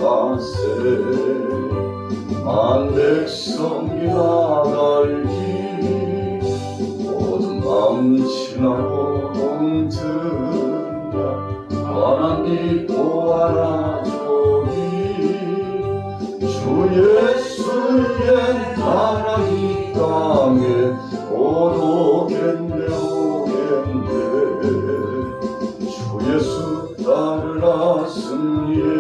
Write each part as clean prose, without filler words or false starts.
가세 만백성이 나갈기 모든 마음 지나고 옮든다 환한 빛 보아라 저기 주 예수의 나라 이 땅에 오겠네 오겠네 주 예수 따르라 승리해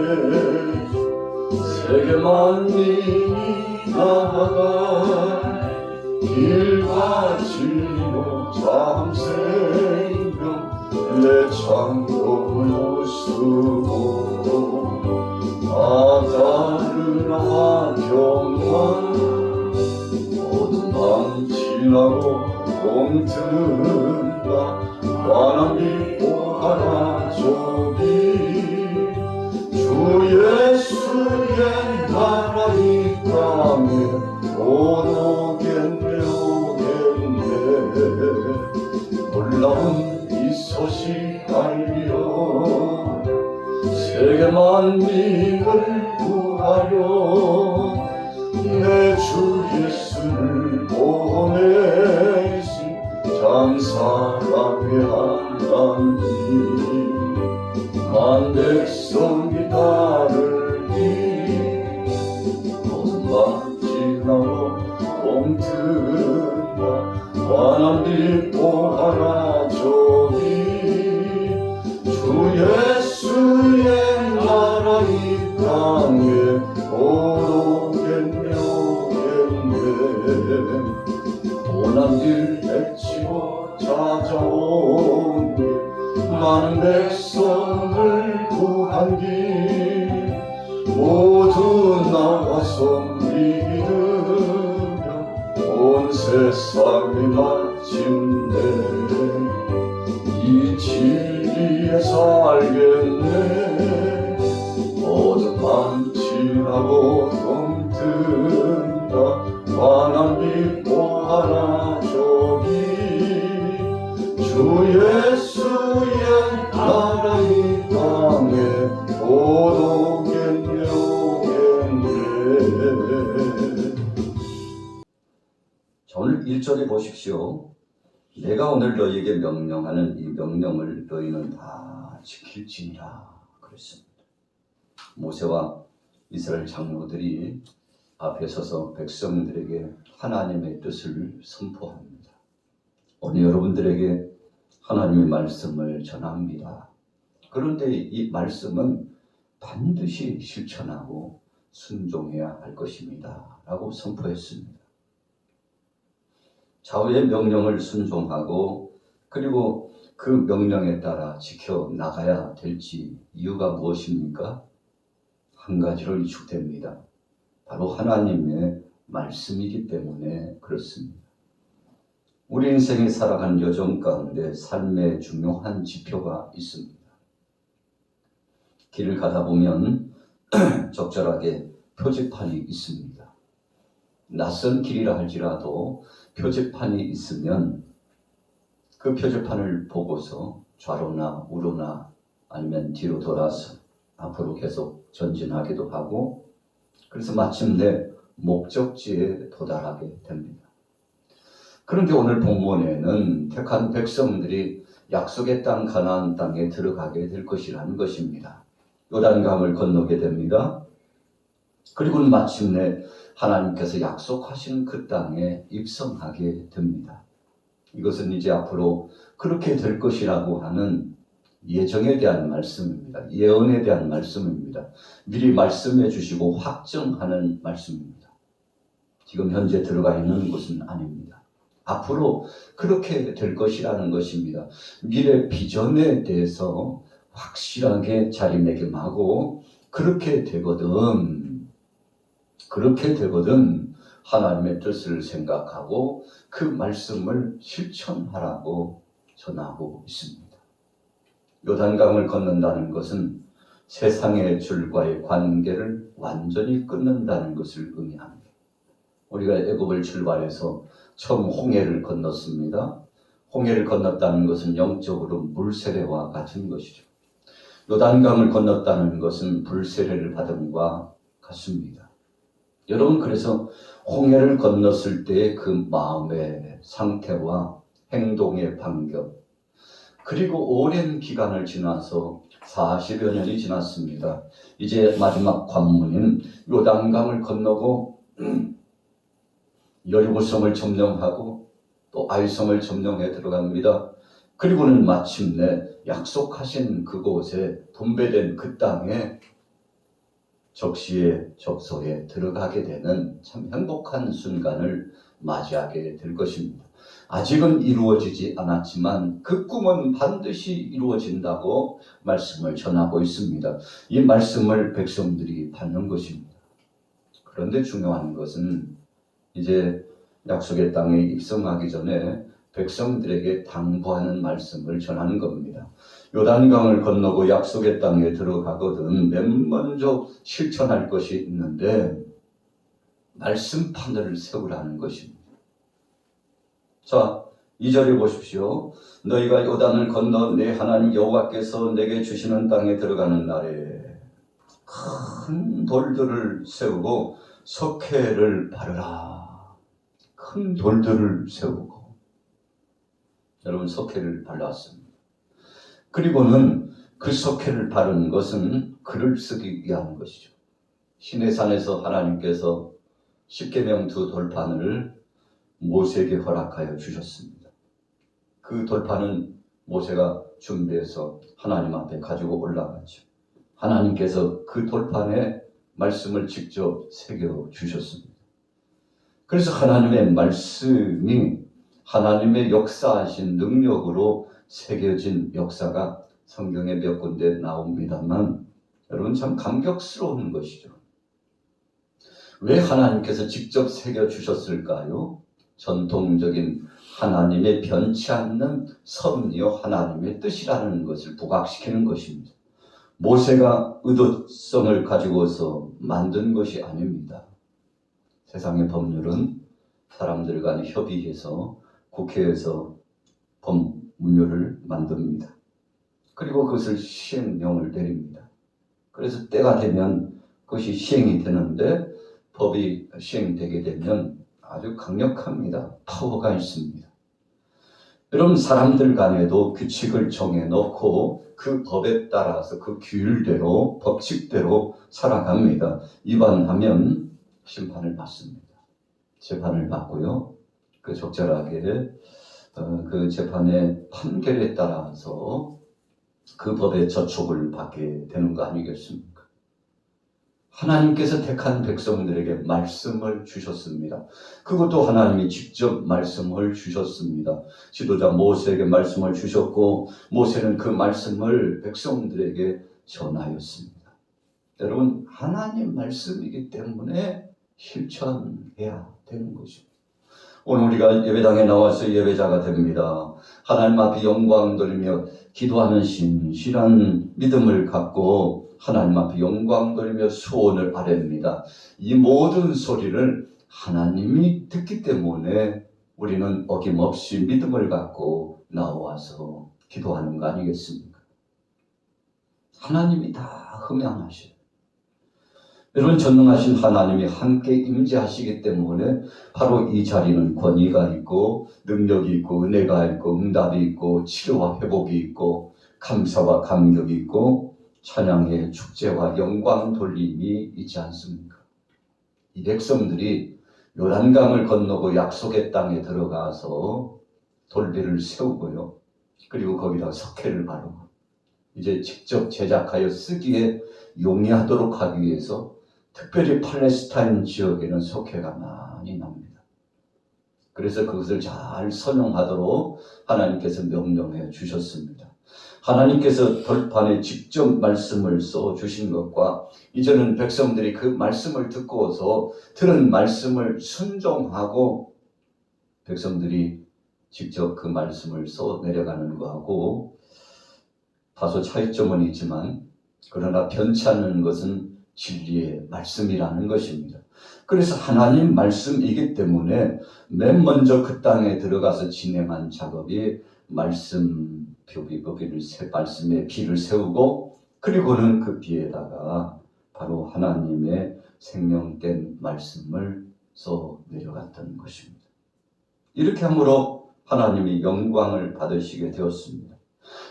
세계 만민이 나아가 길과 진리로 참 생명 내 창고를 쓰고 따르라 경만 모든 밤 지나고 봄든다 환한 빛 보아라 저기 주 예수의 나라 이 땅에 오겠네 오겠네 놀라운 이 소식 알리려 세계 만민을 구하려 내 주 예수를 보내신 장사하게 한다니 만백성이 따르기 모든 밤 지나고 봄든다 환한 빛 보아라 저기 주 예수의 나라 이 땅에 오겠네 오겠네 고난 길 헤치고 찾아온 길 많은 백성을 구한 길 모두 나와서 믿으며 온 세상이 마침내 이 진리에 살겠네 모든 밤 지나고 덤든다 환한 빛 보아라 저기 주 예수의 나라 이 땅에 오겠네 오겠네. 자, 오늘 1절에 보십시오. 내가 오늘 너희에게 명령하는 이 명령을 너희는 다 지킬지니라 그랬습니다. 모세와 이스라엘 장로들이 앞에 서서 백성들에게 하나님의 뜻을 선포합니다. 오늘 여러분들에게 하나님의 말씀을 전합니다. 그런데 이 말씀은 반드시 실천하고 순종해야 할 것입니다 라고 선포했습니다. 좌우의 명령을 순종하고 그리고 그 명령에 따라 지켜나가야 될지 이유가 무엇입니까? 한 가지로 이축됩니다. 바로 하나님의 말씀이기 때문에 그렇습니다. 우리 인생에 살아가는 여정 가운데 삶의 중요한 지표가 있습니다. 길을 가다 보면 적절하게 표지판이 있습니다. 낯선 길이라 할지라도 표지판이 있으면 그 표지판을 보고서 좌로나 우로나 아니면 뒤로 돌아서 앞으로 계속 전진하기도 하고 그래서 마침내 목적지에 도달하게 됩니다. 그런데 오늘 본문에는 택한 백성들이 약속의 땅 가나안 땅에 들어가게 될 것이라는 것입니다. 요단강을 건너게 됩니다. 그리고는 마침내 하나님께서 약속하신 그 땅에 입성하게 됩니다. 이것은 이제 앞으로 그렇게 될 것이라고 하는 예정에 대한 말씀입니다. 예언에 대한 말씀입니다. 미리 말씀해 주시고 확정하는 말씀입니다. 지금 현재 들어가 있는 것은 아닙니다. 앞으로 그렇게 될 것이라는 것입니다. 미래 비전에 대해서 확실하게 자리매김하고 그렇게 되거든 하나님의 뜻을 생각하고 그 말씀을 실천하라고 전하고 있습니다. 요단강을 건넌다는 것은 세상의 줄과의 관계를 완전히 끊는다는 것을 의미합니다. 우리가 애굽을 출발해서 처음 홍해를 건넜습니다. 홍해를 건넜다는 것은 영적으로 물세례와 같은 것이죠. 요단강을 건넜다는 것은 불세례를 받음과 같습니다. 여러분, 그래서 홍해를 건넜을 때의 그 마음의 상태와 행동의 반격, 그리고 오랜 기간을 지나서 40여 년이 지났습니다. 이제 마지막 관문인 요단강을 건너고 여리고성을 점령하고 또 아이성을 점령해 들어갑니다. 그리고는 마침내 약속하신 그곳에 분배된 그 땅에 적시에 적소에 들어가게 되는 참 행복한 순간을 맞이하게 될 것입니다. 아직은 이루어지지 않았지만 그 꿈은 반드시 이루어진다고 말씀을 전하고 있습니다. 이 말씀을 백성들이 받는 것입니다. 그런데 중요한 것은 이제 약속의 땅에 입성하기 전에 백성들에게 당부하는 말씀을 전하는 겁니다. 요단강을 건너고 약속의 땅에 들어가거든 맨 먼저 실천할 것이 있는데 말씀판을 세우라는 것입니다. 자, 2절에 보십시오. 너희가 요단을 건너 내 하나님 여호와께서 내게 주시는 땅에 들어가는 날에 큰 돌들을 세우고 석회를 바르라. 큰 돌들을 세우고, 여러분, 석회를 발랐습니다. 그리고는 그 석회를 바른 것은 글을 쓰기 위한 것이죠. 시내산에서 하나님께서 십계명 두 돌판을 모세에게 허락하여 주셨습니다. 그 돌판은 모세가 준비해서 하나님 앞에 가지고 올라갔죠. 하나님께서 그 돌판에 말씀을 직접 새겨 주셨습니다. 그래서 하나님의 말씀이 하나님의 역사하신 능력으로 새겨진 역사가 성경에 몇 군데 나옵니다만 여러분, 참 감격스러운 것이죠. 왜 하나님께서 직접 새겨주셨을까요? 전통적인 하나님의 변치 않는 섭리요 하나님의 뜻이라는 것을 부각시키는 것입니다. 모세가 의도성을 가지고서 만든 것이 아닙니다. 세상의 법률은 사람들 간에 협의해서 국회에서 법률을 만듭니다. 그리고 그것을 시행령을 내립니다. 그래서 때가 되면 그것이 시행이 되는데 법이 시행되게 되면 아주 강력합니다. 파워가 있습니다. 여러분, 사람들 간에도 규칙을 정해놓고 그 법에 따라서 그 규율대로 법칙대로 살아갑니다. 위반하면 심판을 받습니다. 재판을 받고요. 그 적절하게 그 재판의 판결에 따라서 그 법의 저촉을 받게 되는 거 아니겠습니까? 하나님께서 택한 백성들에게 말씀을 주셨습니다. 그것도 하나님이 직접 말씀을 주셨습니다. 지도자 모세에게 말씀을 주셨고 모세는 그 말씀을 백성들에게 전하였습니다. 여러분, 하나님 말씀이기 때문에 실천해야 되는 것입니다. 오늘 우리가 예배당에 나와서 예배자가 됩니다. 하나님 앞에 영광 돌리며 기도하는 신실한 믿음을 갖고 하나님 앞에 영광 돌리며 소원을 아뢰입니다. 이 모든 소리를 하나님이 듣기 때문에 우리는 어김없이 믿음을 갖고 나와서 기도하는 거 아니겠습니까? 하나님이 다 흠양하셔요. 여러분, 전능하신 하나님이 함께 임재하시기 때문에 바로 이 자리는 권위가 있고 능력이 있고 은혜가 있고 응답이 있고 치료와 회복이 있고 감사와 감격이 있고 찬양의 축제와 영광 돌림이 있지 않습니까? 이 백성들이 요단강을 건너고 약속의 땅에 들어가서 돌비를 세우고요. 그리고 거기다 석회를 바르고 이제 직접 제작하여 쓰기에 용이하도록 하기 위해서 특별히 팔레스타인 지역에는 석회가 많이 납니다. 그래서 그것을 잘 선용하도록 하나님께서 명령해 주셨습니다. 하나님께서 돌판에 직접 말씀을 써 주신 것과 이제는 백성들이 그 말씀을 듣고서 들은 말씀을 순종하고 백성들이 직접 그 말씀을 써 내려가는 것하고 다소 차이점은 있지만 그러나 변치 않는 것은 진리의 말씀이라는 것입니다. 그래서 하나님 말씀이기 때문에 맨 먼저 그 땅에 들어가서 진행한 작업이 말씀의 비를 세우고 그리고는 그 비에다가 바로 하나님의 생명된 말씀을 써 내려갔던 것입니다. 이렇게 함으로 하나님이 영광을 받으시게 되었습니다.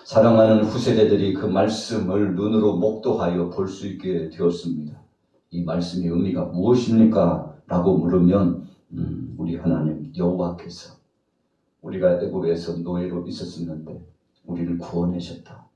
사랑하는 후세대들이 그 말씀을 눈으로 목도하여 볼 수 있게 되었습니다. 이 말씀의 의미가 무엇입니까? 라고 물으면 우리 하나님 여호와께서 우리가 애굽에서 노예로 있었었는데 우리를 구원하셨다.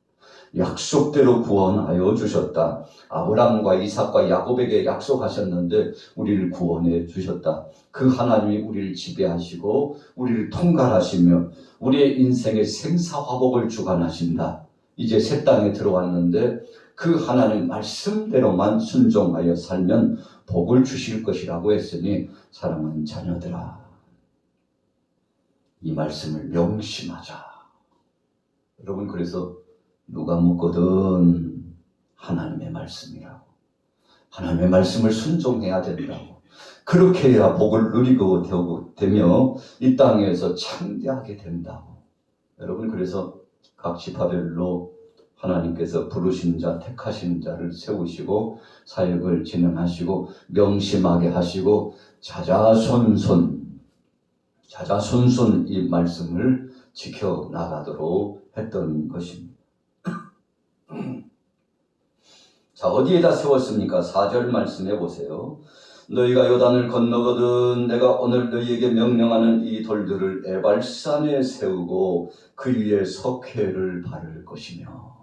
약속대로 구원하여 주셨다. 아브라함과 이삭과 야곱에게 약속하셨는데 우리를 구원해 주셨다. 그 하나님이 우리를 지배하시고 우리를 통갈하시며 우리의 인생의 생사화복을 주관하신다. 이제 새 땅에 들어왔는데 그 하나님 말씀대로만 순종하여 살면 복을 주실 것이라고 했으니 사랑하는 자녀들아, 이 말씀을 명심하자. 여러분, 그래서 누가 묻거든 하나님의 말씀이라고. 하나님의 말씀을 순종해야 된다고. 그렇게 해야 복을 누리고 되며 이 땅에서 창대하게 된다고. 여러분, 그래서 각 지파별로 하나님께서 부르신 자, 택하신 자를 세우시고 사역을 진행하시고 명심하게 하시고 자자손손 이 말씀을 지켜나가도록 했던 것입니다. 자, 어디에다 세웠습니까? 4절 말씀해 보세요. 너희가 요단을 건너거든 내가 오늘 너희에게 명령하는 이 돌들을 에발산에 세우고 그 위에 석회를 바를 것이며.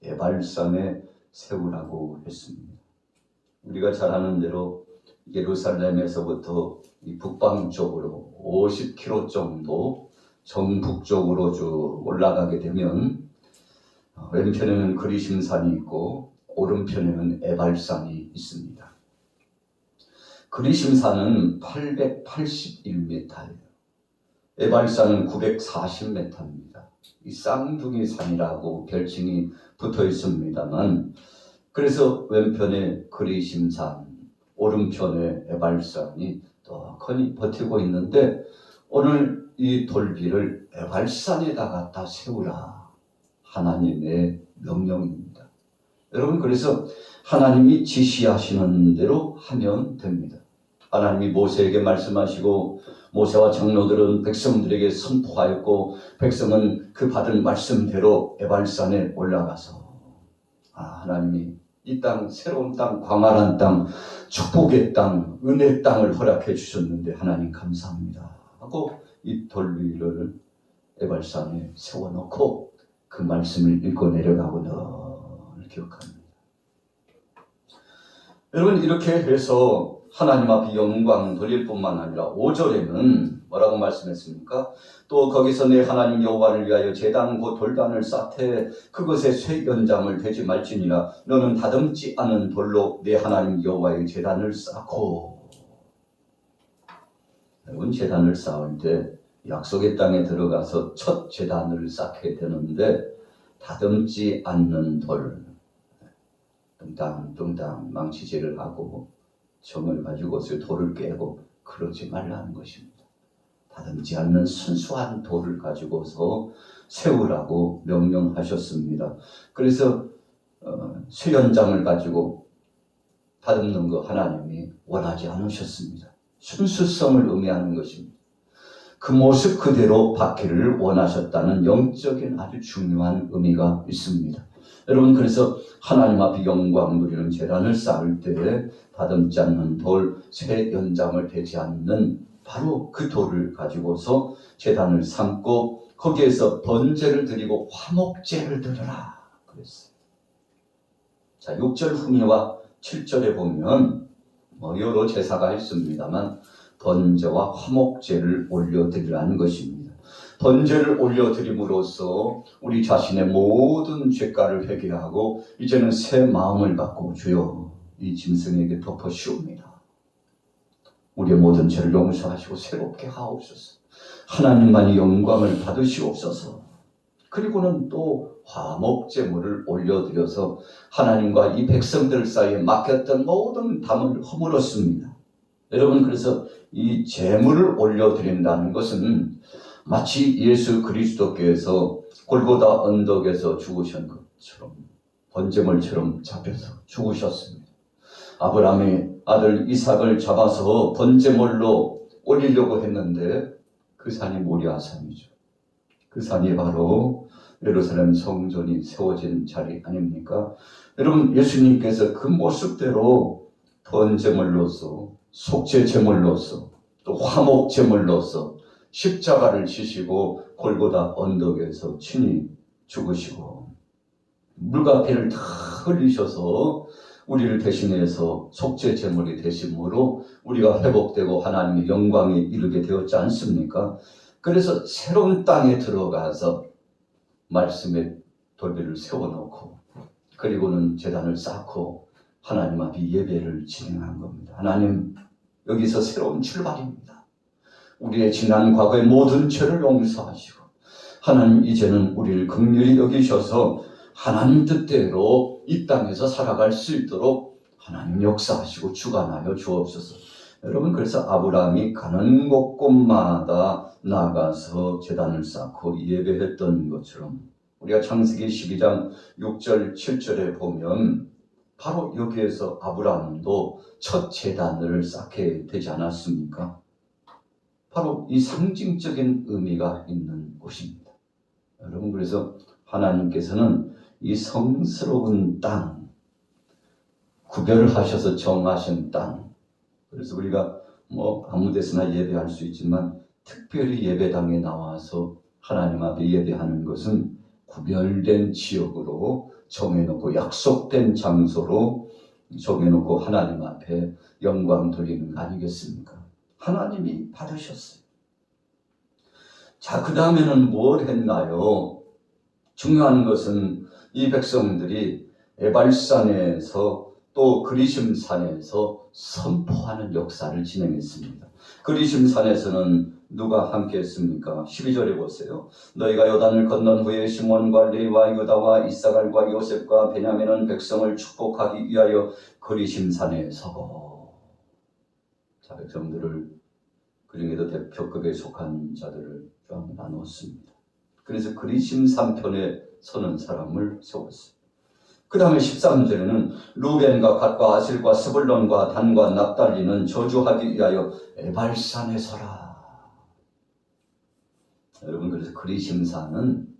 에발산에 세우라고 했습니다. 우리가 잘 아는 대로 예루살렘에서부터 이 북방 쪽으로 50km 정도 정북쪽으로 쭉 올라가게 되면 왼편에는 그리심산이 있고 오른편에는 에발산이 있습니다. 그리심산은 881m예요. 에발산은 940m입니다. 이 쌍둥이 산이라고 별칭이 붙어 있습니다만, 그래서 왼편에 그리심산, 오른편에 에발산이 떡하니 버티고 있는데 오늘 이 돌비를 에발산에다 갖다 세우라. 하나님의 명령입니다. 여러분, 그래서 하나님이 지시하시는 대로 하면 됩니다. 하나님이 모세에게 말씀하시고 모세와 장로들은 백성들에게 선포하였고 백성은 그 받은 말씀대로 에발산에 올라가서 하나님이 이 땅, 새로운 땅, 광활한 땅, 축복의 땅, 은혜의 땅을 허락해 주셨는데 하나님 감사합니다 하고 이 돌위를 에발산에 세워놓고 그 말씀을 읽고 내려가고 늘 기억합니다. 여러분, 이렇게 해서 하나님 앞에 영광 돌릴 뿐만 아니라 5절에는 뭐라고 말씀했습니까? 또 거기서 내 하나님 여호와를 위하여 제단 곧 돌단을 쌓되 그것에 쇠 연장을 대지 말지니라. 너는 다듬지 않은 돌로 내 하나님 여호와의 제단을 쌓고. 여러분, 제단을 쌓을 때 약속의 땅에 들어가서 첫 제단을 쌓게 되는데 다듬지 않는 돌, 뚱땅 망치질을 하고 정을 가지고서 돌을 깨고 그러지 말라는 것입니다. 다듬지 않는 순수한 돌을 가지고서 세우라고 명령하셨습니다. 그래서 쇠연장을 가지고 다듬는 거 하나님이 원하지 않으셨습니다. 순수성을 의미하는 것입니다. 그 모습 그대로 받기를 원하셨다는 영적인 아주 중요한 의미가 있습니다. 여러분, 그래서 하나님 앞에 영광 누리는 제단을 쌓을 때 다듬지 않는 돌, 쇠 연장을 대지 않는 바로 그 돌을 가지고서 제단을 삼고 거기에서 번제를 드리고 화목제를 드려라 그랬어요. 자, 6절 후미와 7절에 보면 여러 제사가 있습니다만 번제와 화목제를 올려드리라는 것입니다. 번제를 올려드림으로써 우리 자신의 모든 죄가를 회개하고 이제는 새 마음을 갖고 주여 이 짐승에게 덮어씌웁니다. 우리의 모든 죄를 용서하시고 새롭게 하옵소서. 하나님만이 영광을 받으시옵소서. 그리고는 또 화목제물을 올려드려서 하나님과 이 백성들 사이에 막혔던 모든 담을 허물었습니다. 여러분, 그래서 이 제물을 올려드린다는 것은 마치 예수 그리스도께서 골고다 언덕에서 죽으신 것처럼 번제물처럼 잡혀서 죽으셨습니다. 아브라함의 아들 이삭을 잡아서 번제물로 올리려고 했는데 그 산이 모리아산이죠. 그 산이 바로 예루살렘 성전이 세워진 자리 아닙니까? 여러분, 예수님께서 그 모습대로 번제물로서, 속죄제물로서, 또 화목제물로서 십자가를 지시고 골고다 언덕에서 친히 죽으시고 물과 피를 다 흘리셔서 우리를 대신해서 속죄제물이 되심으로 우리가 회복되고 하나님의 영광에 이르게 되었지 않습니까? 그래서 새로운 땅에 들어가서 말씀의 돌비를 세워놓고 그리고는 제단을 쌓고 하나님 앞에 예배를 진행한 겁니다. 하나님, 여기서 새로운 출발입니다. 우리의 지난 과거의 모든 죄를 용서하시고 하나님, 이제는 우리를 긍휼히 여기셔서 하나님 뜻대로 이 땅에서 살아갈 수 있도록 하나님 역사하시고 주관하여 주옵소서. 여러분, 그래서 아브라함이 가는 곳곳마다 나가서 제단을 쌓고 예배했던 것처럼 우리가 창세기 12장 6절 7절에 보면 바로 여기에서 아브라함도 첫 제단을 쌓게 되지 않았습니까? 바로 이 상징적인 의미가 있는 곳입니다. 여러분, 그래서 하나님께서는 이 성스러운 땅, 구별을 하셔서 정하신 땅, 그래서 우리가 아무 데서나 예배할 수 있지만 특별히 예배당에 나와서 하나님 앞에 예배하는 것은 구별된 지역으로 정해놓고 약속된 장소로 정해놓고 하나님 앞에 영광 돌리는 거 아니겠습니까? 하나님이 받으셨어요. 자, 그 다음에는 뭘 했나요? 중요한 것은 이 백성들이 에발산에서 또 그리심산에서 선포하는 역사를 진행했습니다. 그리심산에서는 누가 함께 했습니까? 12절에 보세요. 너희가 요단을 건넌 후에 시몬과 레위와 유다와 이사갈과 요셉과 베냐민은 백성을 축복하기 위하여 그리심산에 서고. 자, 백성들을 그 중에도 대표급에 속한 자들을 좀 나누었습니다. 그래서 그리심산 편에 서는 사람을 세웠어요. 그 다음에 13절에는 루벤과 갓과 아실과 스불론과 단과 납달리는 저주하기 위하여 에발산에 서라. 여러분, 그래서 그리심산은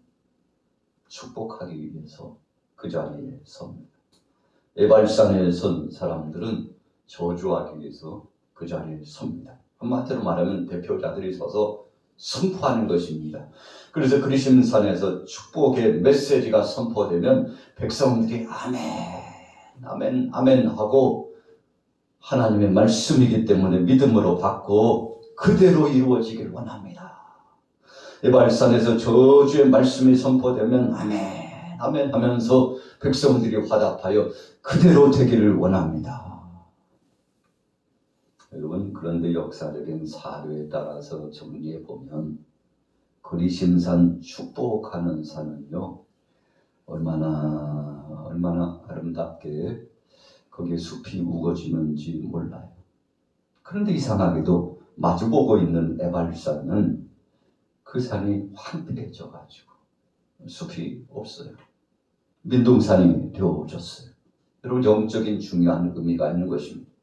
축복하기 위해서 그 자리에 섭니다. 에발산에 선 사람들은 저주하기 위해서 그 자리에 섭니다. 한마디로 말하면 대표자들이 서서 선포하는 것입니다. 그래서 그리심산에서 축복의 메시지가 선포되면 백성들이 아멘, 아멘, 아멘 하고 하나님의 말씀이기 때문에 믿음으로 받고 그대로 이루어지길 원합니다. 에발산에서 저주의 말씀이 선포되면 아멘, 아멘 하면서 백성들이 화답하여 그대로 되기를 원합니다. 여러분, 그런데 역사적인 사료에 따라서 정리해 보면 그리심산 축복하는 산은요, 얼마나 아름답게 거기에 숲이 우거지는지 몰라요. 그런데 이상하게도 마주보고 있는 에발산은 그 산이 황폐해져 가지고 숲이 없어요. 민둥산이 되어졌어요. 여러분, 영적인 중요한 의미가 있는 것입니다.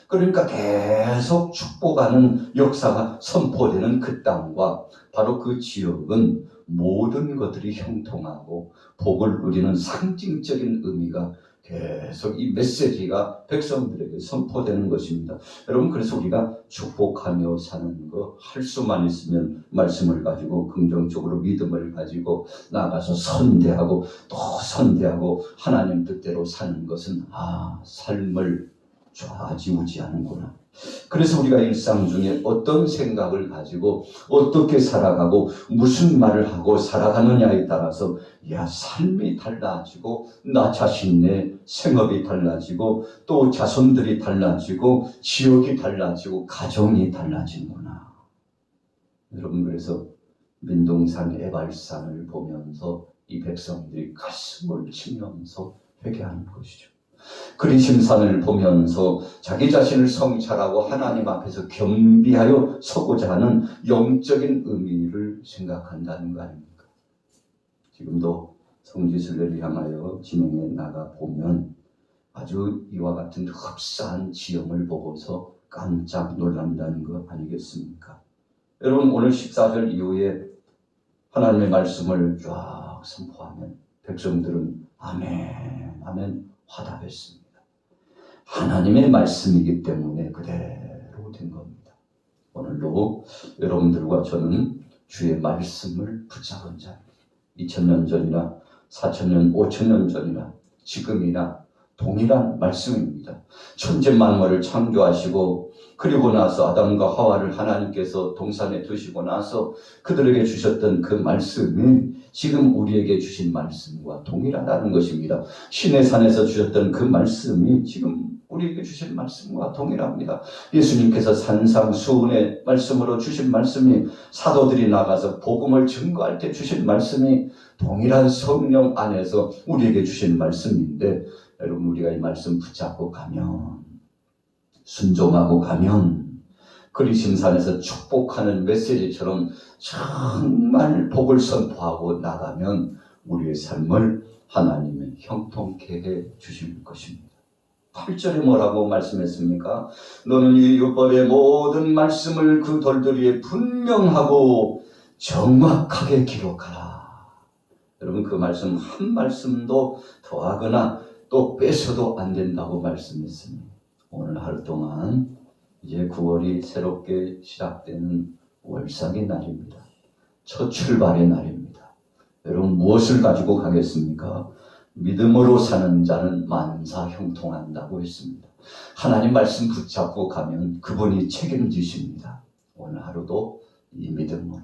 그러니까 계속 축복하는 역사가 선포되는 그 땅과 바로 그 지역은 모든 것들이 형통하고 복을 누리는 상징적인 의미가 계속 이 메시지가 백성들에게 선포되는 것입니다. 여러분, 그래서 우리가 축복하며 사는 거 할 수만 있으면 말씀을 가지고 긍정적으로 믿음을 가지고 나가서 선대하고 또 선대하고 하나님 뜻대로 사는 것은 삶을 좌지우지하는구나. 그래서 우리가 일상 중에 어떤 생각을 가지고 어떻게 살아가고 무슨 말을 하고 살아가느냐에 따라서 삶이 달라지고 나 자신의 생업이 달라지고 또 자손들이 달라지고 지역이 달라지고 가정이 달라지는구나. 여러분, 그래서 민둥산 에발산을 보면서 이 백성들이 가슴을 치면서 회개하는 것이죠. 그리심산을 보면서 자기 자신을 성찰하고 하나님 앞에서 겸비하여 서고자 하는 영적인 의미를 생각한다는 거 아닙니까? 지금도 성지순례를 향하여 진행해 나가 보면 아주 이와 같은 흡사한 지형을 보고서 깜짝 놀란다는 거 아니겠습니까? 여러분 오늘 14절 이후에 하나님의 말씀을 쫙 선포하면 백성들은 아멘, 아멘 화답했습니다. 하나님의 말씀이기 때문에 그대로 된 겁니다. 오늘도 여러분들과 저는 주의 말씀을 붙잡은 자, 2000년 전이나 4000년, 5000년 전이나 지금이나 동일한 말씀입니다. 천지 만물을 창조하시고 그리고 나서 아담과 하와를 하나님께서 동산에 두시고 나서 그들에게 주셨던 그 말씀이 지금 우리에게 주신 말씀과 동일하다는 것입니다. 시내산에서 주셨던 그 말씀이 지금 우리에게 주신 말씀과 동일합니다. 예수님께서 산상수훈의 말씀으로 주신 말씀이 사도들이 나가서 복음을 증거할 때 주신 말씀이 동일한 성령 안에서 우리에게 주신 말씀인데 여러분 우리가 이 말씀 붙잡고 가면 순종하고 가면 그리심산에서 축복하는 메시지처럼 정말 복을 선포하고 나가면 우리의 삶을 하나님이 형통케 해 주실 것입니다. 8절에 뭐라고 말씀했습니까? 너는 이 율법의 모든 말씀을 그 돌들이에 분명하고 정확하게 기록하라. 여러분 그 말씀 한 말씀도 더하거나 또 빼서도 안 된다고 말씀했습니다. 오늘 하루 동안 이제 9월이 새롭게 시작되는 월삭의 날입니다. 첫 출발의 날입니다. 여러분 무엇을 가지고 가겠습니까? 믿음으로 사는 자는 만사 형통한다고 했습니다. 하나님 말씀 붙잡고 가면 그분이 책임지십니다. 오늘 하루도 이 믿음으로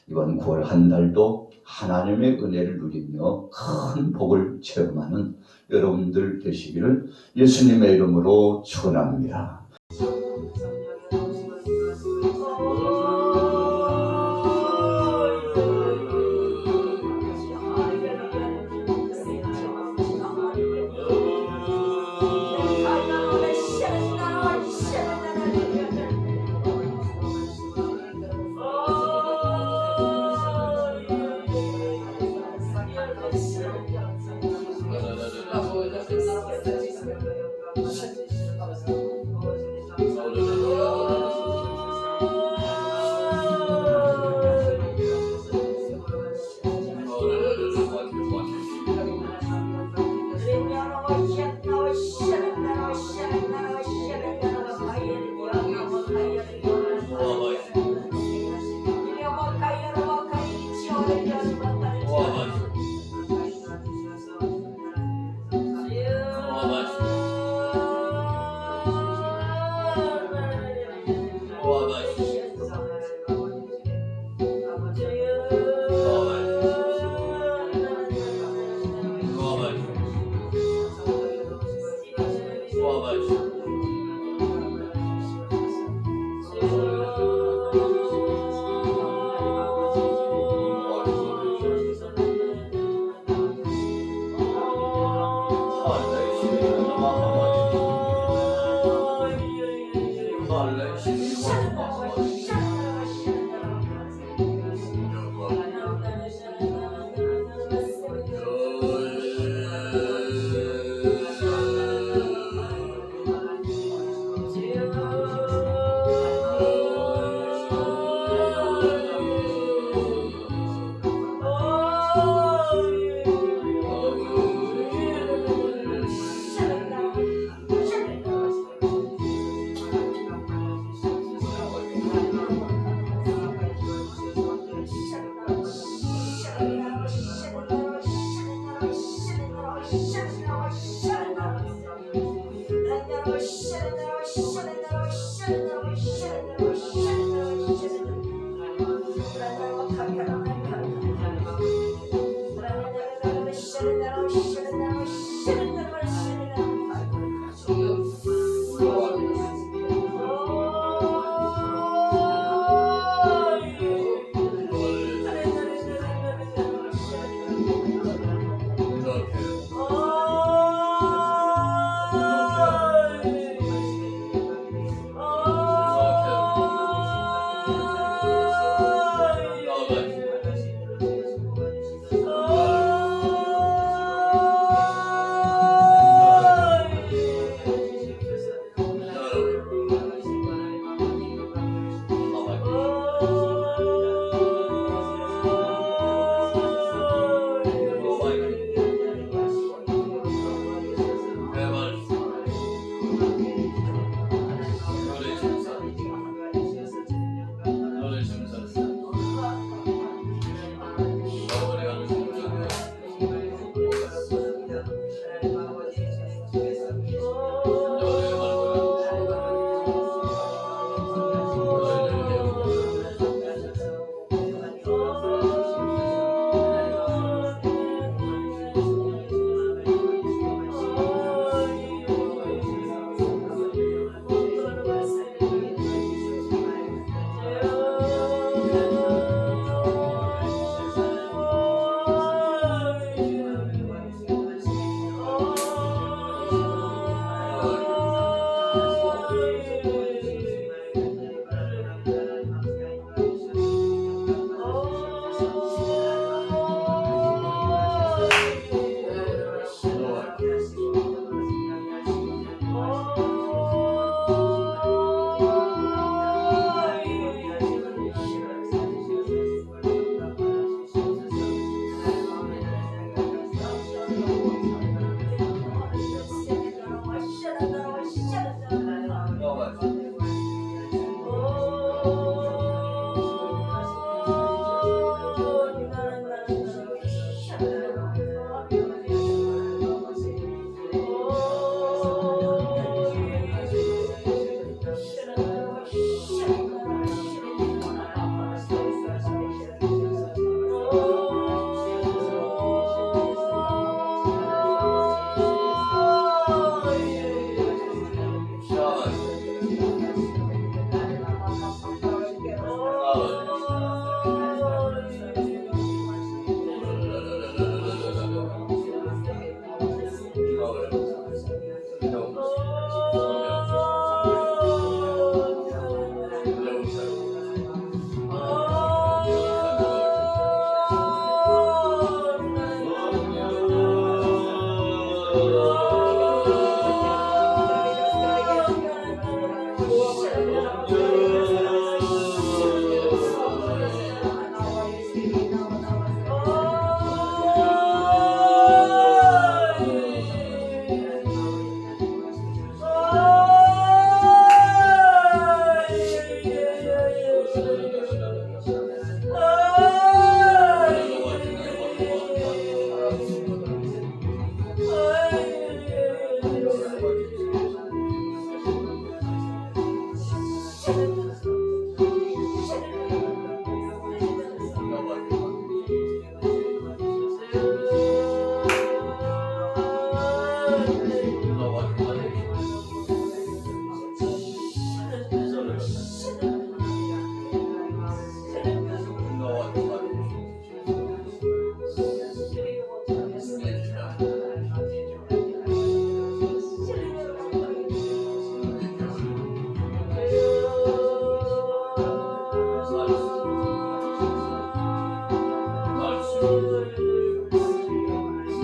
이번 9월 한 달도 하나님의 은혜를 누리며 큰 복을 체험하는 여러분들 되시기를 예수님의 이름으로 축원합니다.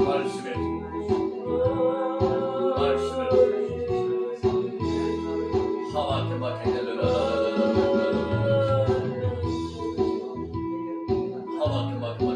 말씀해 하와케 마케데르라 하와케 마케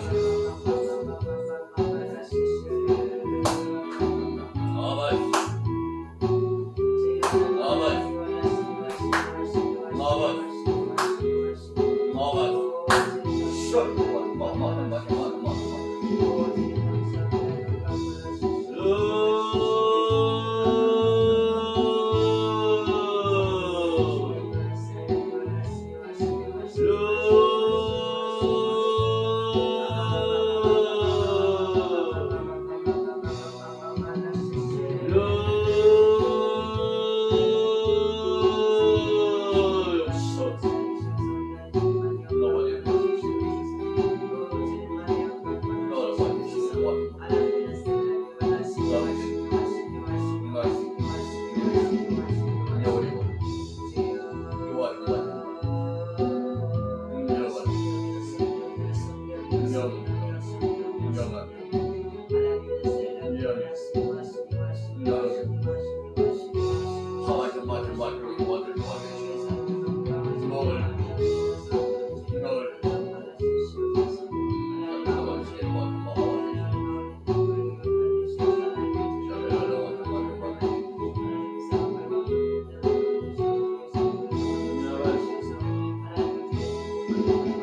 Thank you.